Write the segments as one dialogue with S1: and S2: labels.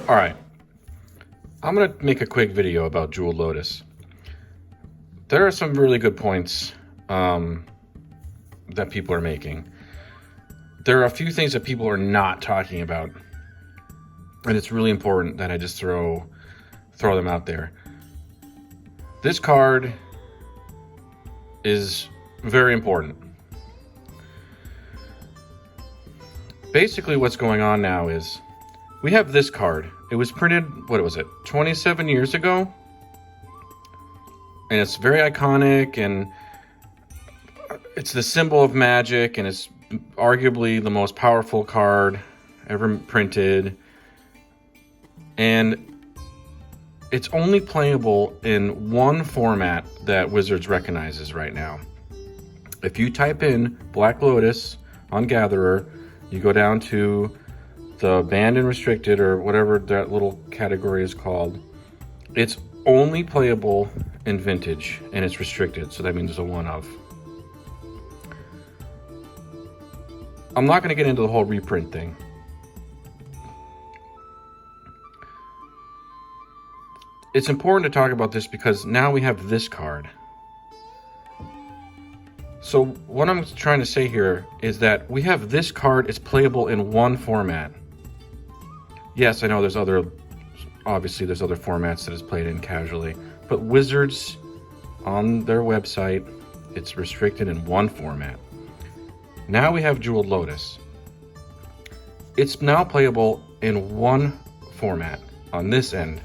S1: All right, I'm gonna make a quick video about Jeweled Lotus. There are some really good points that people are making. There are a few things that people are not talking about, and it's really important that I just throw them out there. This card is very important. Basically, what's going on now is we have this card. It was printed, what was it, 27 years ago? And it's very iconic, and it's the symbol of magic, and it's arguably the most powerful card ever printed. And it's only playable in one format that Wizards recognizes right now. If you type in Black Lotus on Gatherer, you go down to the banned and restricted, or whatever that little category is called. It's only playable in vintage, and it's restricted, so that means it's a one of. I'm not going to get into the whole reprint thing. It's important to talk about this because now we have this card. So what I'm trying to say here is that we have this card. It's playable in one format. Yes, I know there's obviously there's other formats that it's played in casually, but Wizards on their website, it's restricted in one format. Now we have Jeweled Lotus. It's now playable in one format on this end.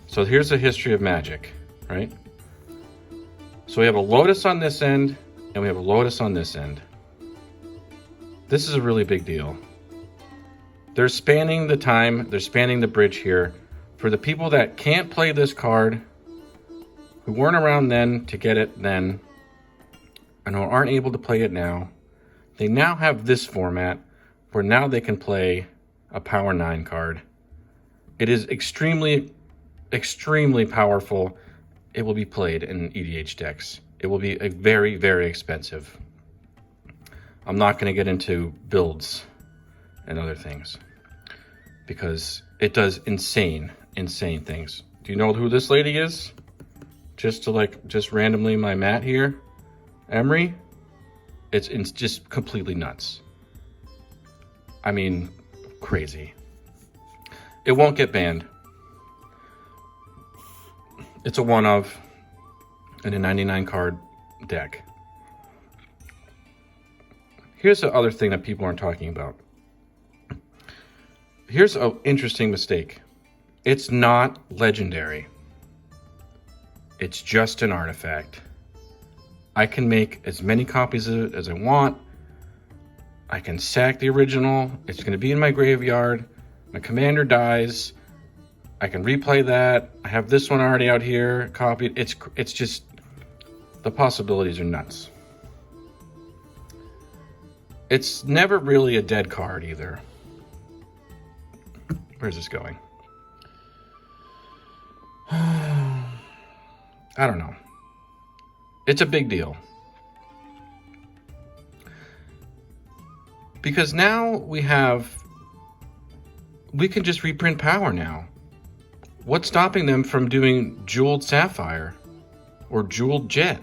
S1: So here's the history of Magic, right? So we have a Lotus on this end, and we have a Lotus on this end. This is a really big deal. They're spanning the time, they're spanning the bridge here. For the people that can't play this card, who weren't around then to get it then, and who aren't able to play it now, they now have this format where now they can play a Power 9 card. It is extremely powerful. It will be played in EDH decks. It will be very, very expensive. I'm not going to get into builds and other things because it does insane things. Do you know who this lady is? Just randomly my Matt here, Emery. It's just completely nuts. I mean, crazy. It won't get banned. It's a one of in a 99 card deck. Here's the other thing that people aren't talking about. Here's an interesting mistake. It's not legendary. It's just an artifact. I can make as many copies of it as I want. I can sack the original. It's going to be in my graveyard. My commander dies. I can replay that. I have this one already out here copied. It's just, the possibilities are nuts. It's never really a dead card either. Where's this going? I don't know. It's a big deal. Because now we can just reprint Power now. What's stopping them from doing Jeweled Sapphire or Jeweled Jet?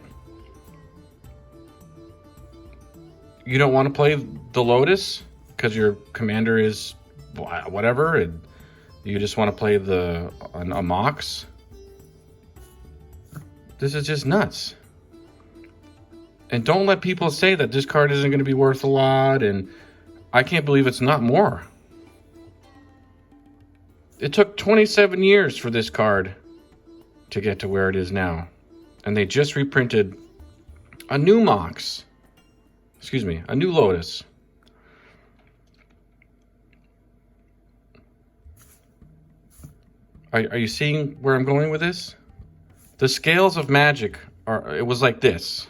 S1: You don't want to play the Lotus because your commander is whatever, and you just want to play a Mox? This is just nuts. And don't let people say that this card isn't going to be worth a lot, and I can't believe it's not more. It took 27 years for this card to get to where it is now. And they just reprinted a new Mox. Excuse me, a new Lotus. Are you seeing where I'm going with this? The scales of Magic it was like this.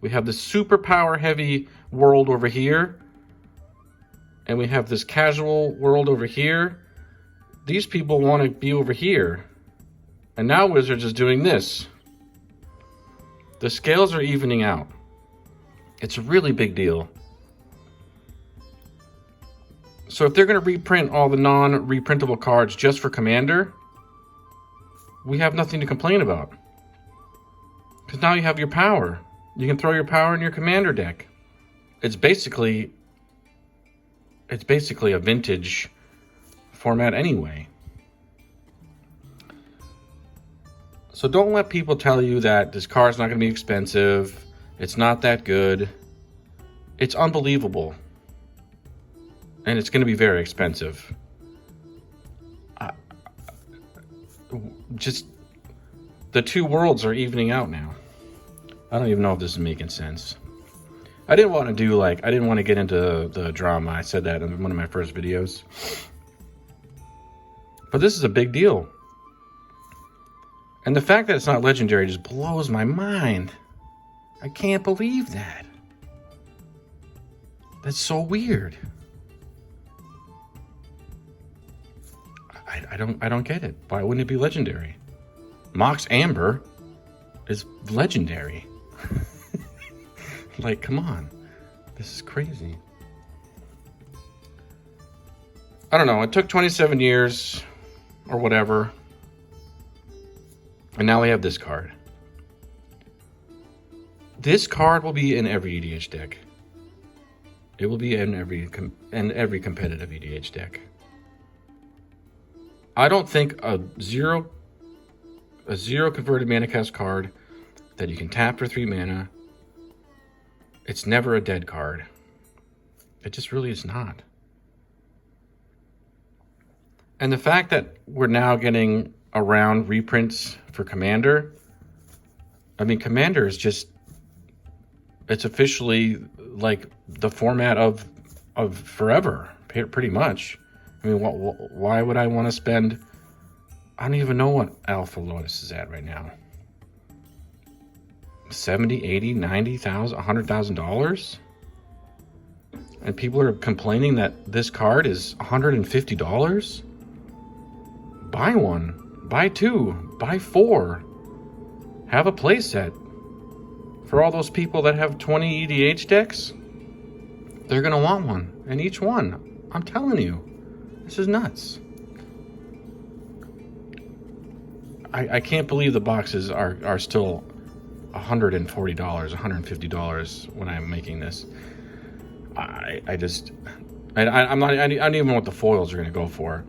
S1: We have the super power heavy world over here, and we have this casual world over here. These people want to be over here, and now Wizards is doing this. The scales are evening out. It's a really big deal. So if they're going to reprint all the non-reprintable cards just for Commander, we have nothing to complain about. Because now you have your power. You can throw your power in your Commander deck. It's basically a vintage format anyway. So don't let people tell you that this card's not going to be expensive. It's not that good. It's unbelievable. And it's going to be very expensive. Just the two worlds are evening out now. I don't even know if this is making sense. I didn't want to get into the drama. I said that in one of my first videos. But this is a big deal. And the fact that it's not legendary just blows my mind. I can't believe that. That's so weird. I don't get it. Why wouldn't it be legendary? Mox Amber is legendary. Like, come on. This is crazy. I don't know. It took 27 years or whatever. And now we have this card. This card will be in every EDH deck. It will be in every competitive EDH deck. I don't think a zero converted mana cast card that you can tap for 3 mana, it's never a dead card. It just really is not. And the fact that we're now getting around reprints for Commander, I mean, Commander is just, it's officially like the format of forever, pretty much. I mean, why would I want to spend, I don't even know what Alpha Lotus is at right now. 70, 80, 90,000, $100,000? And people are complaining that this card is $150? Buy one, buy two, buy 4. Have a play set. For all those people that have 20 EDH decks, they're going to want one. And each one, I'm telling you, this is nuts. I can't believe the boxes are still $140, $150 when I'm making this. I don't even know what the foils are going to go for.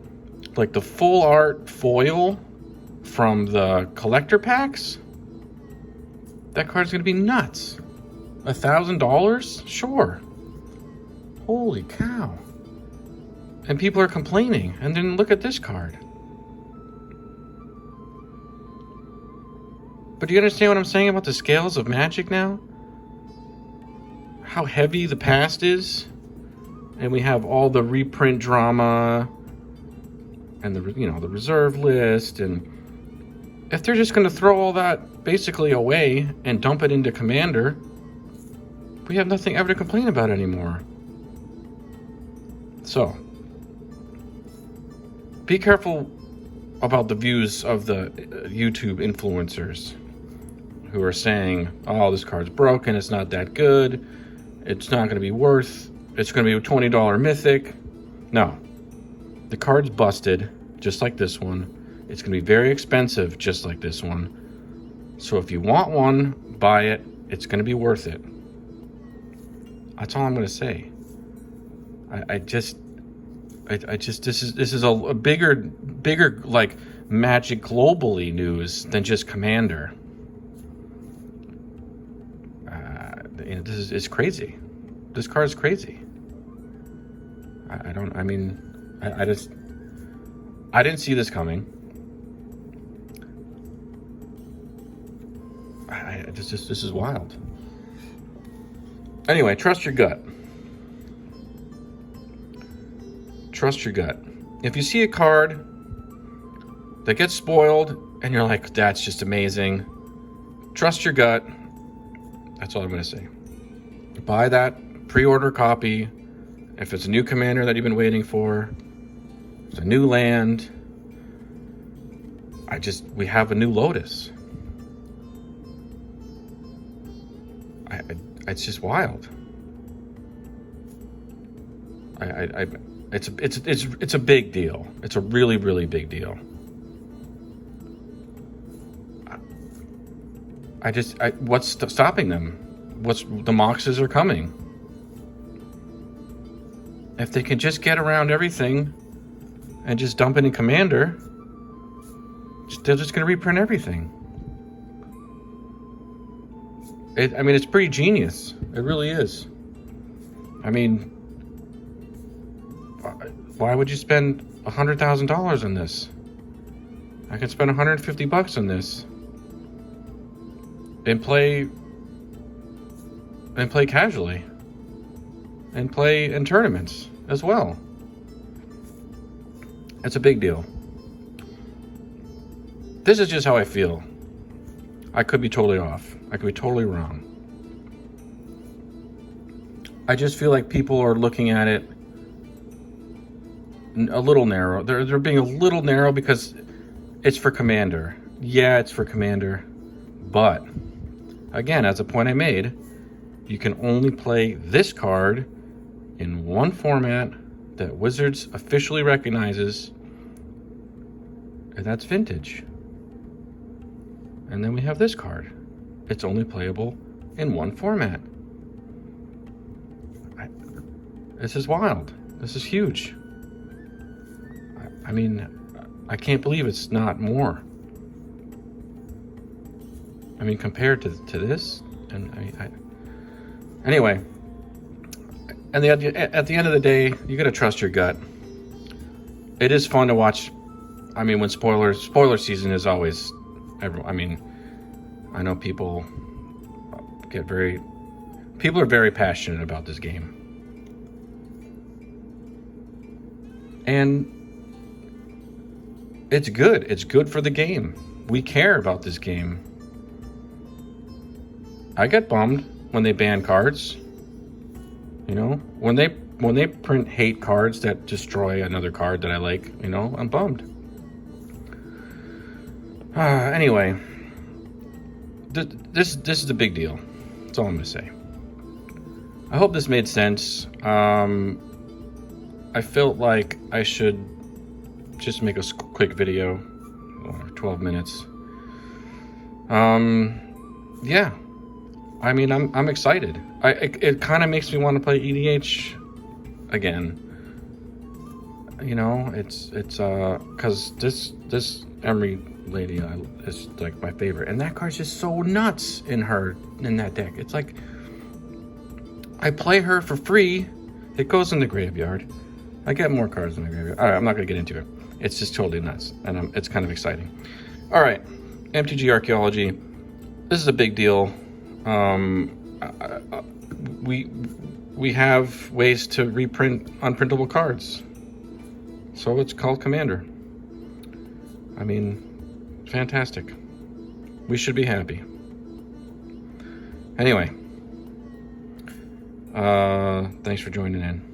S1: Like the full art foil from the collector packs, that card's going to be nuts. $1,000? Sure. Holy cow. And people are complaining. And then look at this card. But do you understand what I'm saying about the scales of Magic now? How heavy the past is? And we have all the reprint drama and the reserve list, and if they're just going to throw all that basically away and dump it into Commander, we have nothing ever to complain about anymore. So, be careful about the views of the YouTube influencers who are saying, oh, this card's broken, it's not that good, it's not going to be worth, it's going to be a $20 mythic. No. The card's busted, just like this one. It's going to be very expensive, just like this one. So if you want one, buy it. It's going to be worth it. That's all I'm going to say. This is a bigger like Magic globally news than just Commander. It's crazy. This card's crazy. I didn't see this coming. This is wild. Anyway, trust your gut. Trust your gut. If you see a card that gets spoiled and you're like, that's just amazing, trust your gut. That's all I'm going to say. Buy that pre-order copy. If it's a new Commander that you've been waiting for, it's a new land, we have a new Lotus. It's just wild. It's a big deal. It's a really, really big deal. What's stopping them? The Moxes are coming. If they can just get around everything and just dump it in Commander, they're just going to reprint everything. I mean, it's pretty genius. It really is. I mean, why would you spend $100,000 on this? I could spend $150 on this and play casually and play in tournaments as well. It's a big deal. This is just how I feel. I could be totally off. I could be totally wrong. I just feel like people are looking at it a little narrow. They're being a little narrow because it's for Commander. Yeah, it's for Commander. But, again, as a point I made, you can only play this card in one format that Wizards officially recognizes, and that's Vintage. And then we have this card. It's only playable in one format. This is wild. This is huge. I mean, I can't believe it's not more. I mean, compared to this, and anyway. And at the end of the day, you got to trust your gut. It is fun to watch. I mean, when spoiler season is always. I mean, I know people are very passionate about this game. And it's good. It's good for the game. We care about this game. I get bummed when they ban cards. You know, when they print hate cards that destroy another card that I like, you know, I'm bummed. Anyway, this is a big deal. That's all I'm gonna say. I hope this made sense. I felt like I should just make a quick video, 12 minutes. Yeah. I mean, I'm excited. It kind of makes me want to play EDH again. You know, it's because this Emery lady is like my favorite, and that card's just so nuts in that deck. It's like I play her for free. It goes in the graveyard. I get more cards in the graveyard. All right, I'm not gonna get into it. It's just totally nuts, and it's kind of exciting. All right, MTG Archaeology. This is a big deal. We have ways to reprint unprintable cards, so it's called Commander. I mean, fantastic. We should be happy. Anyway, thanks for joining in.